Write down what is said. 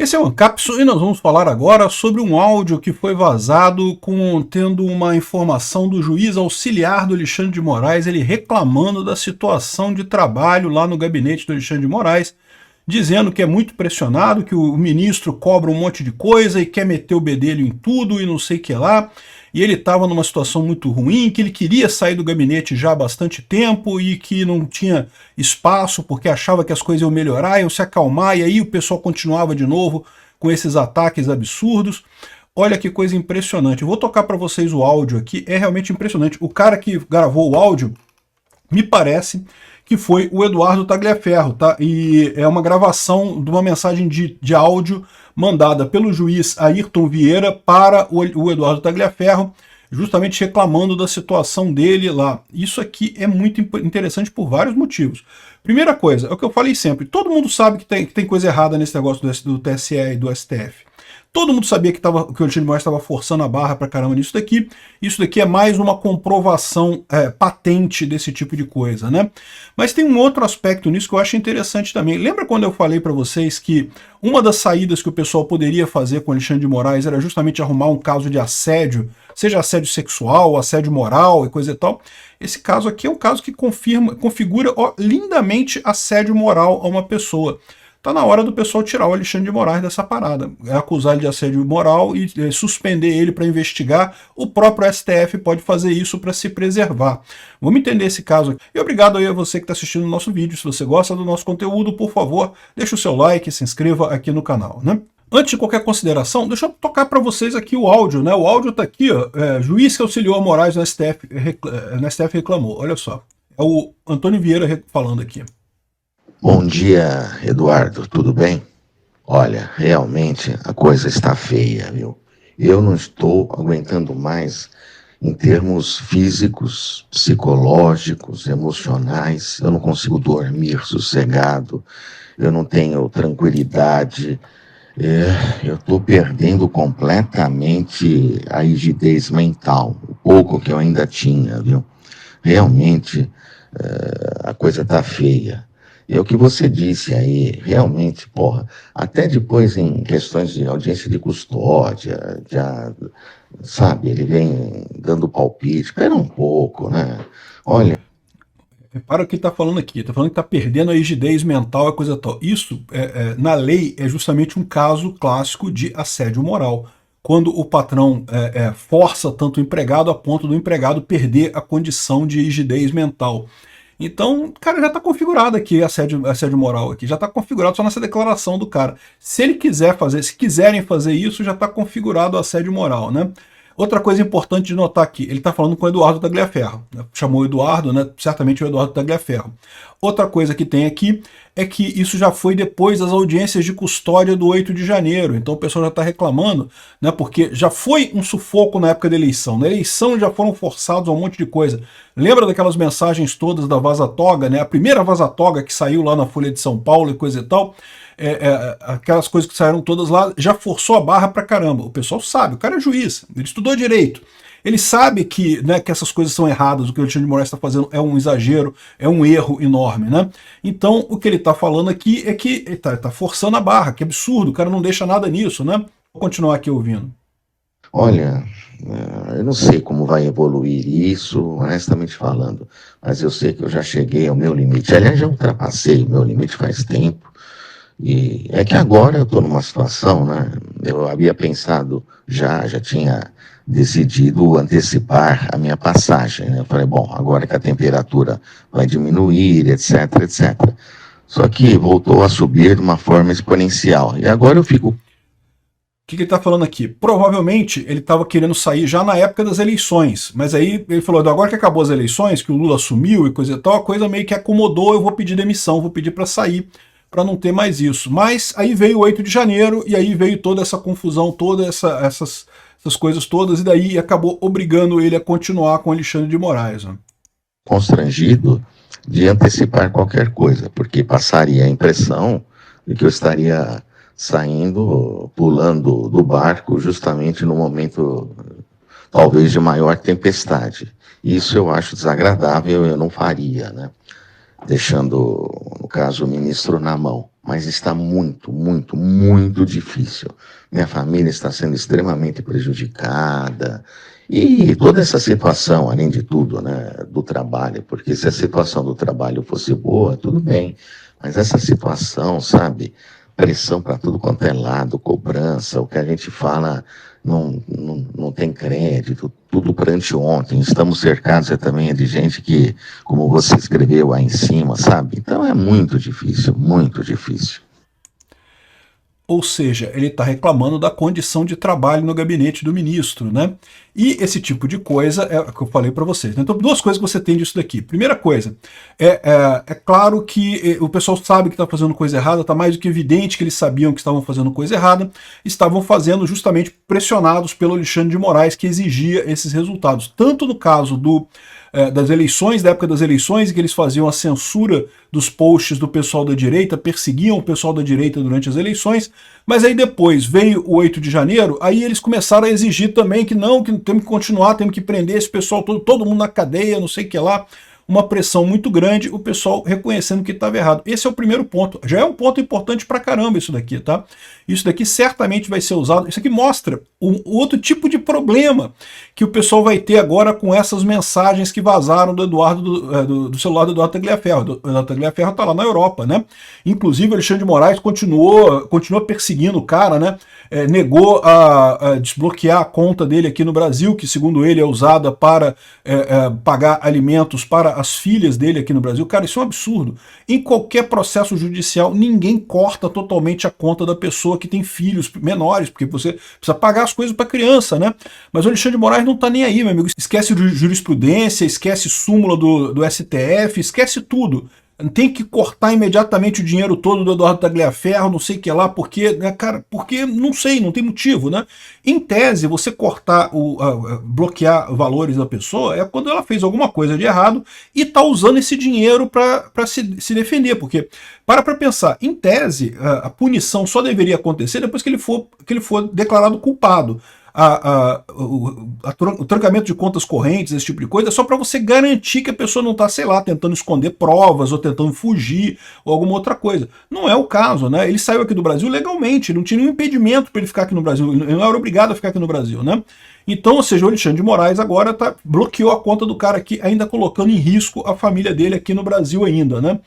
Esse é o Ancapso e nós vamos falar agora sobre um áudio que foi vazado contendo uma informação do juiz auxiliar do Alexandre de Moraes, ele reclamando da situação de trabalho lá no gabinete do Alexandre de Moraes, dizendo que é muito pressionado, que o ministro cobra um monte de coisa e quer meter o bedelho em tudo e não sei o que lá, e ele estava numa situação muito ruim, que ele queria sair do gabinete já há bastante tempo e que não tinha espaço porque achava que as coisas iam melhorar, iam se acalmar, e aí o pessoal continuava de novo com esses ataques absurdos. Olha que coisa impressionante. Eu vou tocar para vocês o áudio aqui, é realmente impressionante. O cara que gravou o áudio, me parece que foi o Eduardo Tagliaferro, tá? E é uma gravação de uma mensagem de áudio mandada pelo juiz Ayrton Vieira para o Eduardo Tagliaferro, justamente reclamando da situação dele lá. Isso aqui é muito interessante por vários motivos. Primeira coisa, é o que eu falei sempre, todo mundo sabe que tem coisa errada nesse negócio do TSE e do STF. Todo mundo sabia que o Alexandre de Moraes estava forçando a barra pra caramba nisso daqui. Isso daqui é mais uma comprovação patente desse tipo de coisa, né? Mas tem um outro aspecto nisso que eu acho interessante também. Lembra quando eu falei para vocês que uma das saídas que o pessoal poderia fazer com o Alexandre de Moraes era justamente arrumar um caso de assédio, seja assédio sexual, assédio moral e coisa e tal? Esse caso aqui é um caso que configura lindamente assédio moral a uma pessoa. Tá na hora do pessoal tirar o Alexandre de Moraes dessa parada, acusar ele de assédio moral e suspender ele para investigar. O próprio STF pode fazer isso para se preservar. Vamos entender esse caso aqui. E obrigado aí a você que está assistindo o nosso vídeo. Se você gosta do nosso conteúdo, por favor, deixa o seu like e se inscreva aqui no canal, né? Antes de qualquer consideração, deixa eu tocar para vocês aqui o áudio, né? O áudio está aqui, ó, juiz que auxiliou a Moraes no STF reclamou. Olha só, é o Antônio Vieira falando aqui. Bom dia, Eduardo, tudo bem? Olha, realmente a coisa está feia, viu? Eu não estou aguentando mais em termos físicos, psicológicos, emocionais. Eu não consigo dormir sossegado, eu não tenho tranquilidade, eu estou perdendo completamente a rigidez mental, o pouco que eu ainda tinha, viu? Realmente a coisa está feia. E é o que você disse aí, realmente, porra, até depois em questões de audiência de custódia, sabe, ele vem dando palpite, espera um pouco, né? Olha... Repara o que ele está falando aqui, está falando que está perdendo a rigidez mental, a coisa tal. Isso, na lei, é justamente um caso clássico de assédio moral. Quando o patrão força tanto o empregado a ponto do empregado perder a condição de rigidez mental. Então, cara, já está configurado aqui assédio moral aqui, já está configurado só nessa declaração do cara. Se ele quiser fazer, se quiserem fazer isso, já está configurado o assédio moral, né? Outra coisa importante de notar aqui, ele está falando com o Eduardo Tagliaferro, né? Chamou o Eduardo, né? Certamente o Eduardo Tagliaferro. Outra coisa que tem aqui é que isso já foi depois das audiências de custódia do 8 de janeiro, então o pessoal já está reclamando, né? Porque já foi um sufoco na época da eleição. Na eleição já foram forçados a um monte de coisa. Lembra daquelas mensagens todas da vaza-toga, né? A primeira vaza-toga que saiu lá na Folha de São Paulo e coisa e tal, aquelas coisas que saíram todas lá, já forçou a barra pra caramba. O pessoal sabe, o cara é juiz, ele estudou direito. Ele sabe que, né, que essas coisas são erradas, o que o Alexandre de Moraes está fazendo é um exagero, é um erro enorme, né? Então, o que ele está falando aqui é que ele tá forçando a barra, que absurdo, o cara não deixa nada nisso, né? Vou continuar aqui ouvindo. Olha, eu não sei como vai evoluir isso, honestamente falando, mas eu sei que eu já cheguei ao meu limite. Aliás, já ultrapassei o meu limite faz tempo. E é que agora eu estou numa situação, né? Eu havia pensado, já tinha decidido antecipar a minha passagem, né? Eu falei, bom, agora que a temperatura vai diminuir, etc, etc. Só que voltou a subir de uma forma exponencial. E agora eu fico... O que ele está falando aqui? Provavelmente ele estava querendo sair já na época das eleições, mas aí ele falou, agora que acabou as eleições, que o Lula assumiu e coisa e tal, a coisa meio que acomodou, eu vou pedir demissão, vou pedir para sair, para não ter mais isso. Mas aí veio o 8 de janeiro, e aí veio toda essa confusão, todas essas coisas todas, e daí acabou obrigando ele a continuar com Alexandre de Moraes. Né? Constrangido de antecipar qualquer coisa, porque passaria a impressão de que eu estaria saindo, pulando do barco justamente no momento talvez de maior tempestade. Isso eu acho desagradável, eu não faria, né? Deixando, no caso, o ministro na mão. mas está muito, muito, muito difícil. Minha família está sendo extremamente prejudicada. E toda essa situação, além de tudo, né, do trabalho, porque se a situação do trabalho fosse boa, tudo bem. Mas essa situação, sabe, pressão para tudo quanto é lado, cobrança, o que a gente fala não tem crédito, tudo para anteontem. Estamos cercados também de gente que, como você escreveu aí em cima, sabe? Então é muito difícil, muito difícil. Ou seja, ele está reclamando da condição de trabalho no gabinete do ministro, né? E esse tipo de coisa é o que eu falei para vocês, né? Então, duas coisas que você tem disso daqui. Primeira coisa, é claro que o pessoal sabe que está fazendo coisa errada, está mais do que evidente que eles sabiam que estavam fazendo coisa errada, estavam fazendo justamente pressionados pelo Alexandre de Moraes, que exigia esses resultados. Tanto no caso das eleições, da época das eleições, em que eles faziam a censura dos posts do pessoal da direita, perseguiam o pessoal da direita durante as eleições, mas aí depois veio o 8 de janeiro, aí eles começaram a exigir também que não, que temos que continuar, temos que prender esse pessoal todo mundo na cadeia, não sei o que lá, uma pressão muito grande, o pessoal reconhecendo que estava errado. Esse é o primeiro ponto. Já é um ponto importante pra caramba isso daqui, tá? Isso daqui certamente vai ser usado. Isso aqui mostra um outro tipo de problema que o pessoal vai ter agora com essas mensagens que vazaram do Eduardo, do celular do Eduardo Tagliaferro. O Eduardo Tagliaferro tá lá na Europa, né? Inclusive o Alexandre de Moraes continua perseguindo o cara, né? Negou a desbloquear a conta dele aqui no Brasil, que segundo ele é usada para pagar alimentos para as filhas dele aqui no Brasil. Cara, isso é um absurdo. Em qualquer processo judicial, ninguém corta totalmente a conta da pessoa que tem filhos menores, porque você precisa pagar as coisas para criança, né? Mas o Alexandre de Moraes não tá nem aí, meu amigo. Esquece jurisprudência, esquece súmula do STF, esquece tudo. Tem que cortar imediatamente o dinheiro todo do Eduardo Tagliaferro, não sei o que lá, porque, né, cara, porque não sei, não tem motivo, né? Em tese, você cortar, bloquear valores da pessoa é quando ela fez alguma coisa de errado e tá usando esse dinheiro para se defender, porque, para pensar, em tese, a punição só deveria acontecer depois que ele for declarado culpado. O trancamento de contas correntes, esse tipo de coisa, é só para você garantir que a pessoa não está, sei lá, tentando esconder provas ou tentando fugir ou alguma outra coisa. Não é o caso, né? Ele saiu aqui do Brasil legalmente, não tinha nenhum impedimento para ele ficar aqui no Brasil, ele não era obrigado a ficar aqui no Brasil, né? Então, ou seja, o Alexandre de Moraes agora bloqueou a conta do cara aqui, ainda colocando em risco a família dele aqui no Brasil ainda, né?